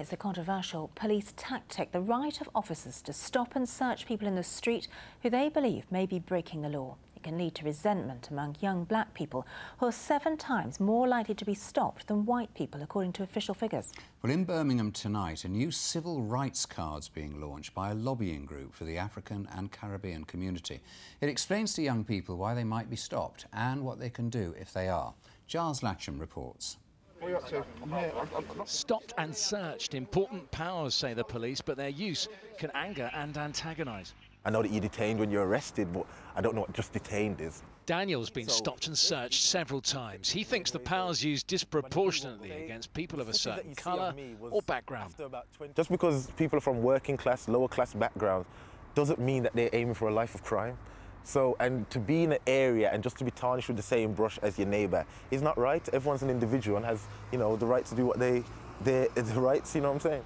It's a controversial police tactic, the right of officers to stop and search people in the street who they believe may be breaking the law. It can lead to resentment among young black people, who are 7 times more likely to be stopped than white people, according to official figures. Well, in Birmingham tonight, a new civil rights card's being launched by a lobbying group for the African and Caribbean community. It explains to young people why they might be stopped and what they can do if they are. Giles Latcham reports. What are you up to? I'm here. Stopped and searched. Important powers, say the police, but their use can anger and antagonise. I know that you're detained when you're arrested, but I don't know what just detained is. Daniel's been stopped and searched several times. He thinks the powers used disproportionately against people of a certain colour or background. Just because people are from working class, lower class backgrounds doesn't mean that they're aiming for a life of crime. So, and to be in an area and just to be tarnished with the same brush as your neighbour is not right. Everyone's an individual and has, you know, the right to do what the rights, you know what I'm saying?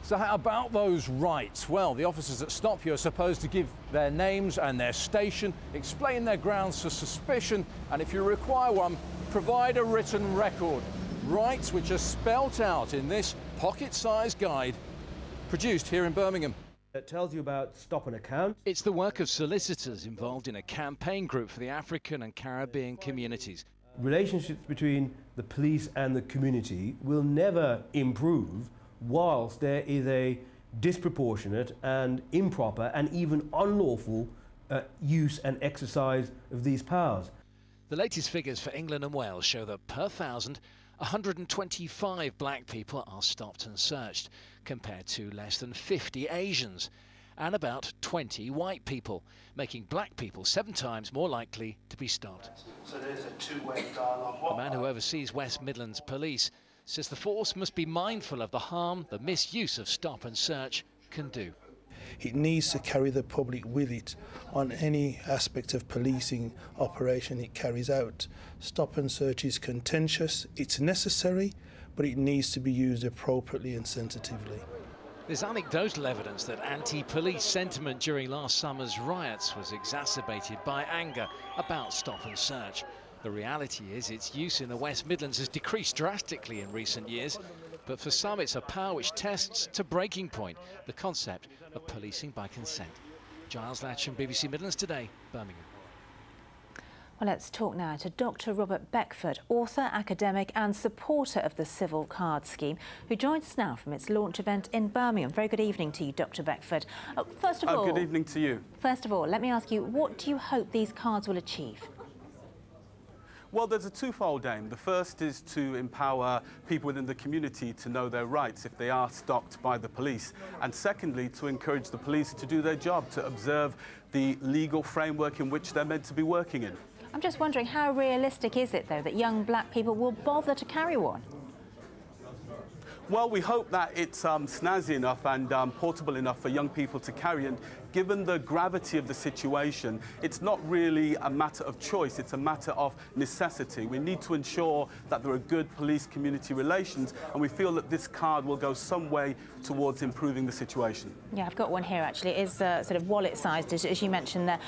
So how about those rights? Well, the officers that stop you are supposed to give their names and their station, explain their grounds for suspicion, and if you require one, provide a written record. Rights which are spelt out in this pocket-sized guide produced here in Birmingham. It tells you about stop an account. It's the work of solicitors involved in a campaign group for the African and Caribbean communities. Relationships between the police and the community will never improve whilst there is a disproportionate and improper and even unlawful use and exercise of these powers. The latest figures for England and Wales show that per 1,000, 125 black people are stopped and searched, compared to less than 50 Asians, and about 20 white people, making black people 7 times more likely to be stopped. So there's a two-way dialogue. The man who oversees West Midlands Police says the force must be mindful of the harm the misuse of stop and search can do. It needs to carry the public with it on any aspect of policing operation it carries out. Stop and search is contentious, it's necessary, but it needs to be used appropriately and sensitively. There's anecdotal evidence that anti-police sentiment during last summer's riots was exacerbated by anger about stop and search. The reality is its use in the West Midlands has decreased drastically in recent years, but for some it's a power which tests to breaking point the concept of policing by consent. Giles Latcham, BBC Midlands Today, Birmingham. Well, let's talk now to Dr. Robert Beckford, author, academic and supporter of the Civil Card Scheme, who joins us now from its launch event in Birmingham. Very good evening to you, Dr. Beckford. First of all, good evening to you. First of all, let me ask you, what do you hope these cards will achieve? Well, there's a twofold aim. The first is to empower people within the community to know their rights if they are stopped by the police. And secondly, to encourage the police to do their job, to observe the legal framework in which they're meant to be working in. I'm just wondering, how realistic is it, though, that young black people will bother to carry one? Well, we hope that it's snazzy enough and portable enough for young people to carry, and given the gravity of the situation, it's not really a matter of choice, it's a matter of necessity. We need to ensure that there are good police-community relations, and we feel that this card will go some way towards improving the situation. Yeah, I've got one here, actually. It is sort of wallet-sized, as you mentioned there.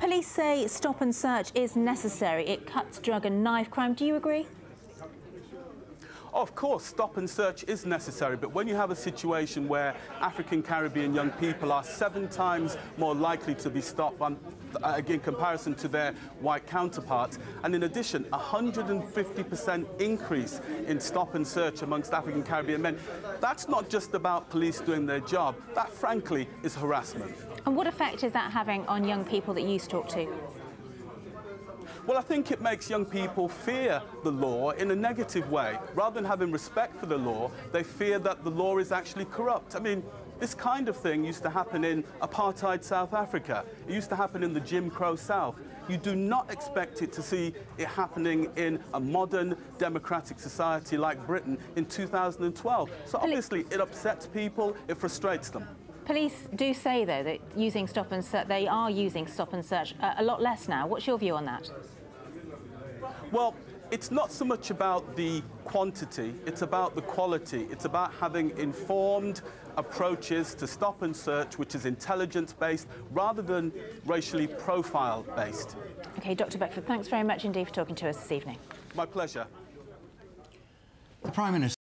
Police say stop and search is necessary. It cuts drug and knife crime. Do you agree? Of course, stop and search is necessary, but when you have a situation where African Caribbean young people are 7 times more likely to be stopped in comparison to their white counterparts, and in addition, 150% increase in stop and search amongst African Caribbean men, that's not just about police doing their job, that frankly is harassment. And what effect is that having on young people that you talk to? Well, I think it makes young people fear the law in a negative way. Rather than having respect for the law, they fear that the law is actually corrupt. I mean, this kind of thing used to happen in apartheid South Africa. It used to happen in the Jim Crow South. You do not expect it to see it happening in a modern democratic society like Britain in 2012. So obviously it upsets people, it frustrates them. Police do say, though, that using stop and search, they are using stop and search a lot less now. What's your view on that? Well, it's not so much about the quantity, it's about the quality. It's about having informed approaches to stop and search, which is intelligence-based rather than racially profile-based. OK, Dr. Beckford, thanks very much indeed for talking to us this evening. My pleasure. The Prime Minister